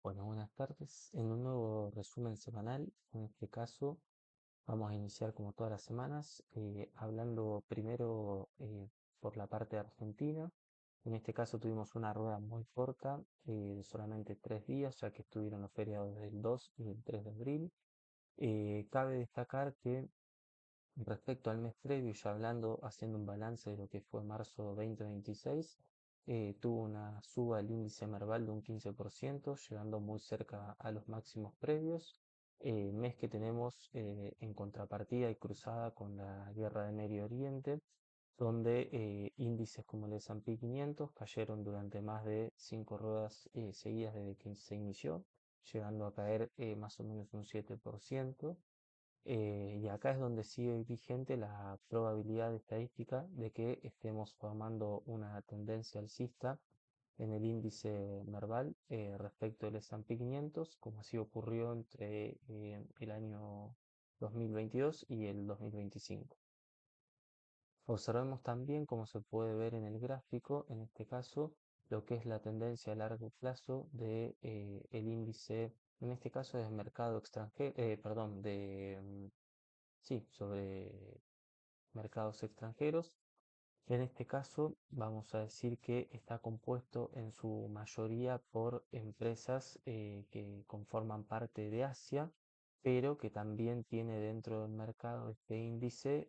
Bueno, buenas tardes. En un nuevo resumen semanal, en este caso vamos a iniciar como todas las semanas, hablando primero por la parte de Argentina. En este caso tuvimos una rueda muy corta, de solamente 3 días, ya que estuvieron los feriados del 2 y del 3 de abril. Cabe destacar que respecto al mes previo, ya hablando, haciendo un balance de lo que fue marzo 2026, tuvo una suba del índice Merval de un 15%, llegando muy cerca a los máximos previos, mes que tenemos en contrapartida y cruzada con la guerra de Medio Oriente, donde índices como el S&P 500 cayeron durante más de 5 ruedas seguidas desde que se inició, llegando a caer más o menos un 7%. Y acá es donde sigue vigente la probabilidad estadística de que estemos formando una tendencia alcista en el índice Merval respecto del S&P 500, como así ocurrió entre el año 2022 y el 2025. Observemos también, como se puede ver en el gráfico, en este caso, lo que es la tendencia a largo plazo de el índice, en este caso es mercado extranjero, perdón, sí, sobre mercados extranjeros. En este caso, vamos a decir que está compuesto en su mayoría por empresas que conforman parte de Asia, pero que también tiene dentro del mercado este índice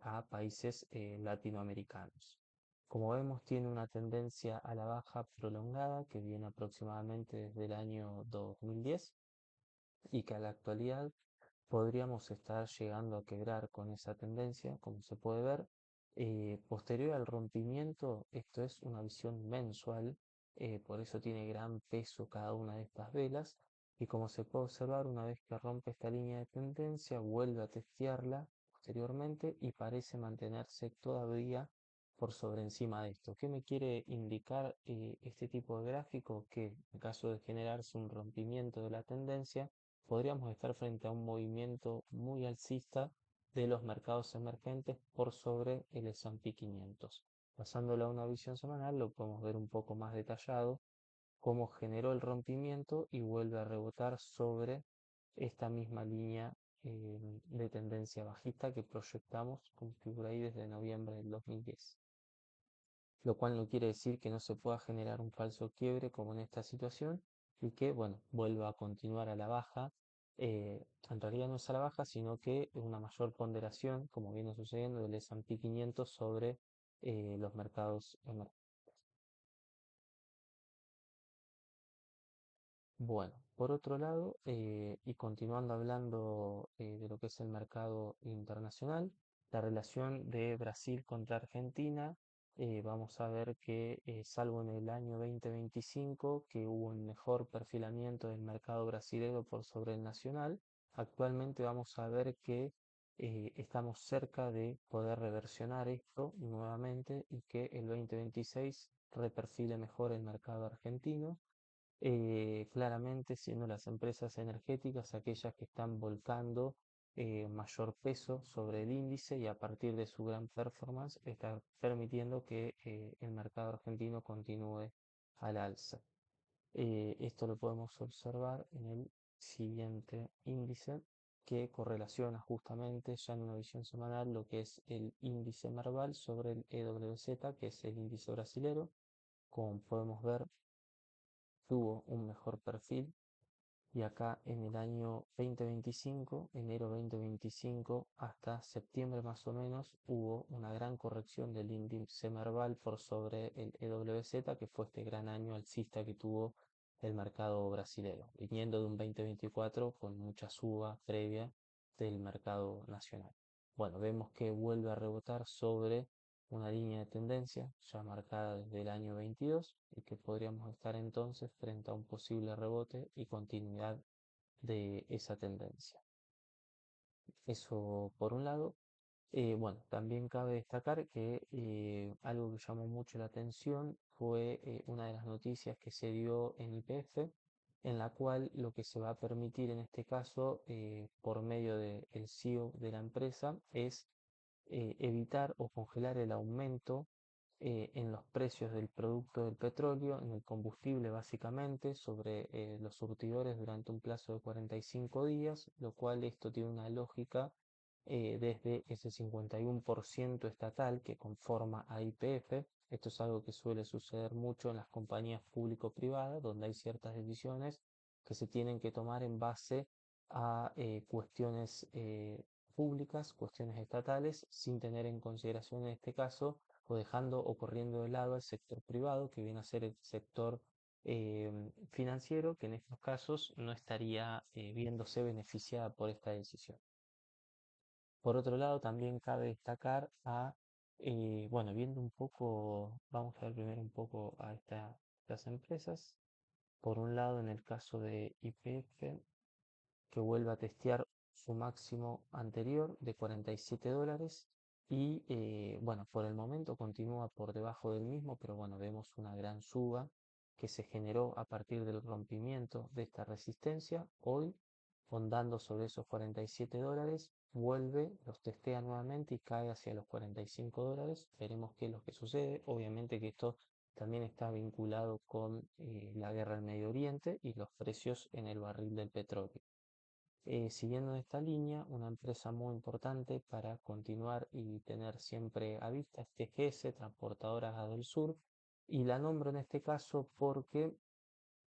a países latinoamericanos. Como vemos, tiene una tendencia a la baja prolongada que viene aproximadamente desde el año 2010 y que a la actualidad podríamos estar llegando a quebrar con esa tendencia, como se puede ver. Posterior al rompimiento, esto es una visión mensual, por eso tiene gran peso cada una de estas velas, y como se puede observar, una vez que rompe esta línea de tendencia, vuelve a testearla posteriormente y parece mantenerse todavía por sobre encima de esto. ¿Qué me quiere indicar este tipo de gráfico? Que en caso de generarse un rompimiento de la tendencia, podríamos estar frente a un movimiento muy alcista de los mercados emergentes por sobre el S&P 500. Pasándolo a una visión semanal, lo podemos ver un poco más detallado, cómo generó el rompimiento y vuelve a rebotar sobre esta misma línea de tendencia bajista que proyectamos como figura ahí desde noviembre del 2010, lo cual no quiere decir que no se pueda generar un falso quiebre como en esta situación y que, bueno, vuelva a continuar a la baja. En realidad no es a la baja, sino que es una mayor ponderación, como viene sucediendo, del S&P 500 sobre los mercados emergentes. Bueno, por otro lado, y continuando hablando de lo que es el mercado internacional, la relación de Brasil contra Argentina, vamos a ver que salvo en el año 2025, que hubo un mejor perfilamiento del mercado brasilero por sobre el nacional, actualmente vamos a ver que estamos cerca de poder reversionar esto nuevamente y que el 2026 reperfile mejor el mercado argentino, claramente siendo las empresas energéticas aquellas que están volcando mayor peso sobre el índice y a partir de su gran performance está permitiendo que el mercado argentino continúe al alza. Esto lo podemos observar en el siguiente índice que correlaciona justamente ya en una visión semanal lo que es el índice Merval sobre el EWZ, que es el índice brasilero. Como podemos ver, tuvo un mejor perfil y acá en el año 2025, enero 2025 hasta septiembre más o menos, hubo una gran corrección del índice Merval por sobre el EWZ, que fue este gran año alcista que tuvo el mercado brasilero, viniendo de un 2024 con mucha suba previa del mercado nacional. Bueno, vemos que vuelve a rebotar sobre una línea de tendencia ya marcada desde el año 22 y que podríamos estar entonces frente a un posible rebote y continuidad de esa tendencia. Eso por un lado. Bueno, también cabe destacar que algo que llamó mucho la atención fue una de las noticias que se dio en YPF, en la cual lo que se va a permitir en este caso, por medio del CEO de la empresa, es evitar o congelar el aumento en los precios del producto del petróleo, en el combustible básicamente, sobre los surtidores durante un plazo de 45 días, lo cual esto tiene una lógica desde ese 51% estatal que conforma a YPF. Esto es algo que suele suceder mucho en las compañías público-privadas, donde hay ciertas decisiones que se tienen que tomar en base a cuestiones públicas, cuestiones estatales, sin tener en consideración en este caso o dejando o corriendo de lado al sector privado, que viene a ser el sector financiero, que en estos casos no estaría viéndose beneficiada por esta decisión. Por otro lado, también cabe destacar bueno, viendo un poco, vamos a ver primero un poco a estas empresas. Por un lado, en el caso de YPF, que vuelve a testear su máximo anterior de $47 y bueno, por el momento continúa por debajo del mismo, pero bueno, vemos una gran suba que se generó a partir del rompimiento de esta resistencia. Hoy, rondando sobre esos $47, vuelve, los testea nuevamente y cae hacia los $45. Veremos qué es lo que sucede. Obviamente que esto también está vinculado con la guerra en Medio Oriente y los precios en el barril del petróleo. Siguiendo esta línea, una empresa muy importante para continuar y tener siempre a vista es TGS, Transportadoras del Sur, y la nombro en este caso porque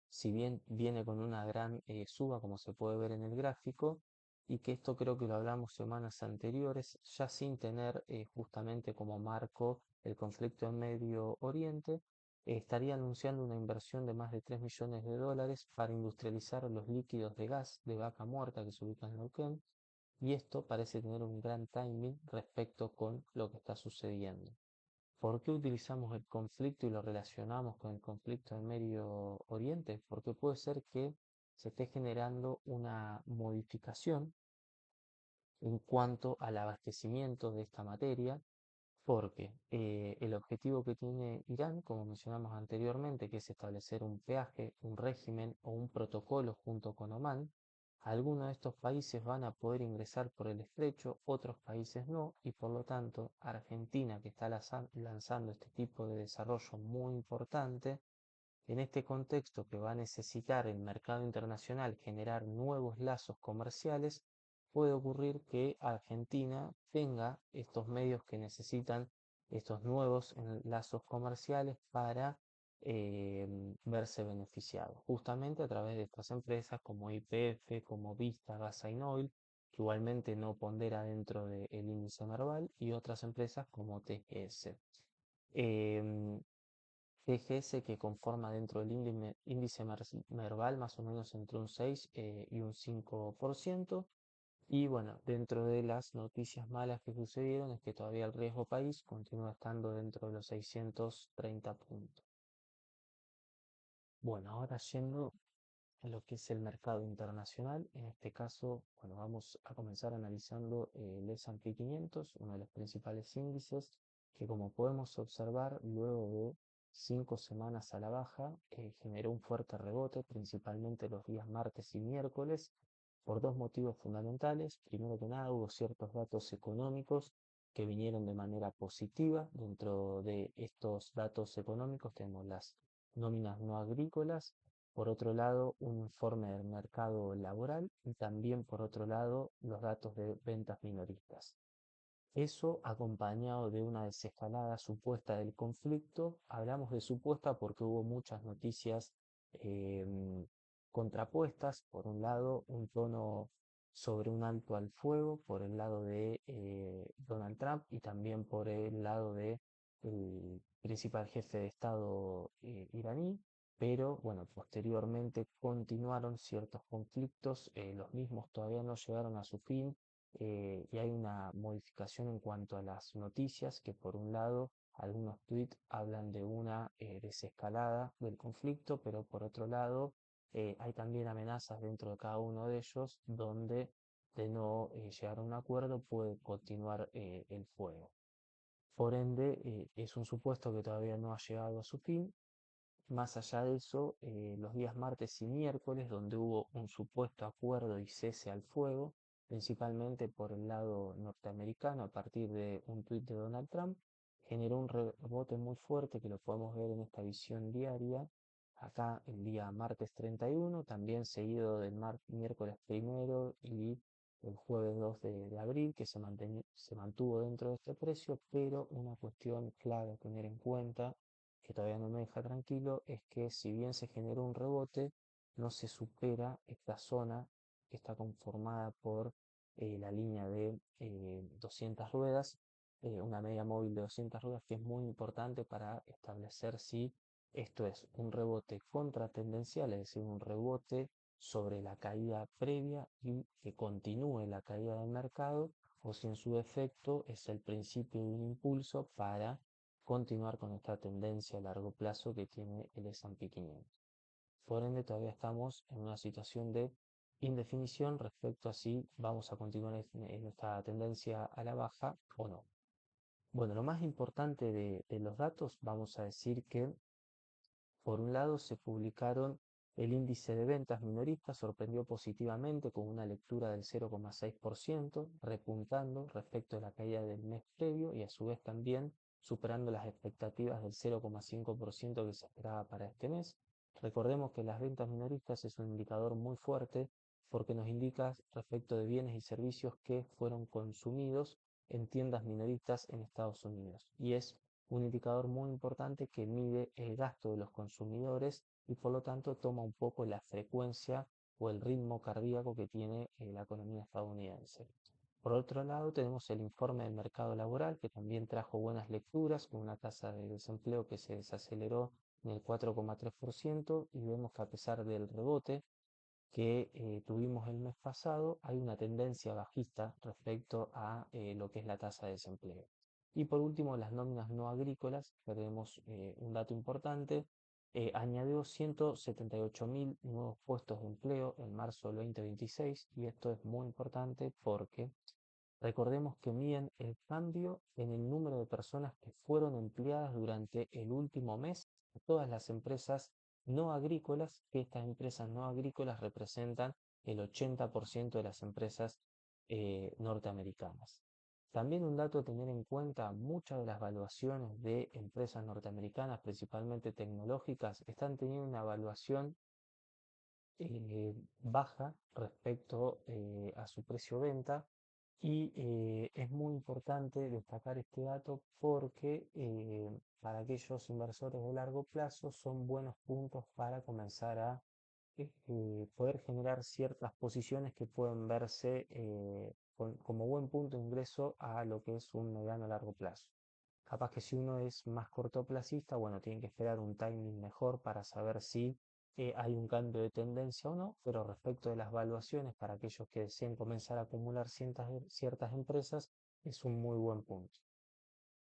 si bien viene con una gran suba, como se puede ver en el gráfico, y que esto creo que lo hablamos semanas anteriores, ya sin tener justamente como marco el conflicto en Medio Oriente, estaría anunciando una inversión de más de $3 millones para industrializar los líquidos de gas de vaca muerta que se ubican en Neuquén, y esto parece tener un gran timing respecto con lo que está sucediendo. ¿Por qué utilizamos el conflicto y lo relacionamos con el conflicto en Medio Oriente? Porque puede ser que se esté generando una modificación en cuanto al abastecimiento de esta materia, porque el objetivo que tiene Irán, como mencionamos anteriormente, que es establecer un peaje, un régimen o un protocolo junto con Omán, algunos de estos países van a poder ingresar por el estrecho, otros países no, y por lo tanto Argentina, que está lanzando este tipo de desarrollo muy importante, en este contexto que va a necesitar el mercado internacional generar nuevos lazos comerciales, puede ocurrir que Argentina tenga estos medios que necesitan estos nuevos lazos comerciales para verse beneficiado, justamente a través de estas empresas como YPF, como Vista, Gasoil, que igualmente no pondera dentro del índice Merval, y otras empresas como TGS. TGS que conforma dentro del índice Merval más o menos entre un 6 y un 5%. Y bueno, dentro de las noticias malas que sucedieron es que todavía el riesgo país continúa estando dentro de los 630 puntos. Bueno, ahora yendo a lo que es el mercado internacional, en este caso, bueno, vamos a comenzar analizando el S&P 500, uno de los principales índices, que como podemos observar, luego de 5 semanas a la baja, generó un fuerte rebote, principalmente los días martes y miércoles, por dos motivos fundamentales. Primero que nada, hubo ciertos datos económicos que vinieron de manera positiva. Dentro de estos datos económicos tenemos las nóminas no agrícolas, por otro lado, un informe del mercado laboral y también, por otro lado, los datos de ventas minoristas. Eso acompañado de una desescalada supuesta del conflicto. Hablamos de supuesta porque hubo muchas noticias em, contrapuestas. Por un lado, un tono sobre un alto al fuego por el lado de Donald Trump y también por el lado de el principal jefe de Estado iraní. Pero bueno, posteriormente continuaron ciertos conflictos, los mismos todavía no llegaron a su fin, y hay una modificación en cuanto a las noticias, que por un lado algunos tweets hablan de una desescalada del conflicto, pero por otro lado hay también amenazas dentro de cada uno de ellos donde de no llegar a un acuerdo puede continuar el fuego. Por ende, es un supuesto que todavía no ha llegado a su fin. Más allá de eso, los días martes y miércoles, donde hubo un supuesto acuerdo y cese al fuego, principalmente por el lado norteamericano a partir de un tuit de Donald Trump, generó un rebote muy fuerte que lo podemos ver en esta visión diaria. Acá el día martes 31, también seguido del miércoles primero y el jueves 2 de abril, que se mantuvo dentro de este precio, pero una cuestión clave a tener en cuenta, que todavía no me deja tranquilo, es que si bien se generó un rebote, no se supera esta zona que está conformada por la línea de 200 ruedas, una media móvil de 200 ruedas, que es muy importante para establecer si esto es un rebote contratendencial, es decir, un rebote sobre la caída previa y que continúe la caída del mercado, o si en su defecto es el principio de un impulso para continuar con esta tendencia a largo plazo que tiene el S&P 500. Por ende, todavía estamos en una situación de indefinición respecto a si vamos a continuar en esta tendencia a la baja o no. Bueno, lo más importante de los datos, vamos a decir que por un lado, se publicaron el índice de ventas minoristas, sorprendió positivamente con una lectura del 0,6%, repuntando respecto a la caída del mes previo y a su vez también superando las expectativas del 0,5% que se esperaba para este mes. Recordemos que las ventas minoristas es un indicador muy fuerte porque nos indica respecto de bienes y servicios que fueron consumidos en tiendas minoristas en Estados Unidos y es un indicador muy importante que mide el gasto de los consumidores y por lo tanto toma un poco la frecuencia o el ritmo cardíaco que tiene la economía estadounidense. Por otro lado, tenemos el informe del mercado laboral que también trajo buenas lecturas con una tasa de desempleo que se desaceleró en el 4,3% y vemos que a pesar del rebote que tuvimos el mes pasado, hay una tendencia bajista respecto a lo que es la tasa de desempleo. Y por último, las nóminas no agrícolas, tenemos un dato importante, añadió 178.000 nuevos puestos de empleo en marzo del 2026 y esto es muy importante porque recordemos que miden el cambio en el número de personas que fueron empleadas durante el último mes a todas las empresas no agrícolas, que estas empresas no agrícolas representan el 80% de las empresas norteamericanas. También un dato a tener en cuenta, muchas de las valuaciones de empresas norteamericanas, principalmente tecnológicas, están teniendo una evaluación baja respecto a su precio venta y es muy importante destacar este dato porque para aquellos inversores de largo plazo son buenos puntos para comenzar a poder generar ciertas posiciones que pueden verse como buen punto de ingreso a lo que es un mediano a largo plazo. Capaz que si uno es más cortoplacista, bueno, tiene que esperar un timing mejor para saber si hay un cambio de tendencia o no, pero respecto de las valuaciones, para aquellos que deseen comenzar a acumular ciertas empresas, es un muy buen punto.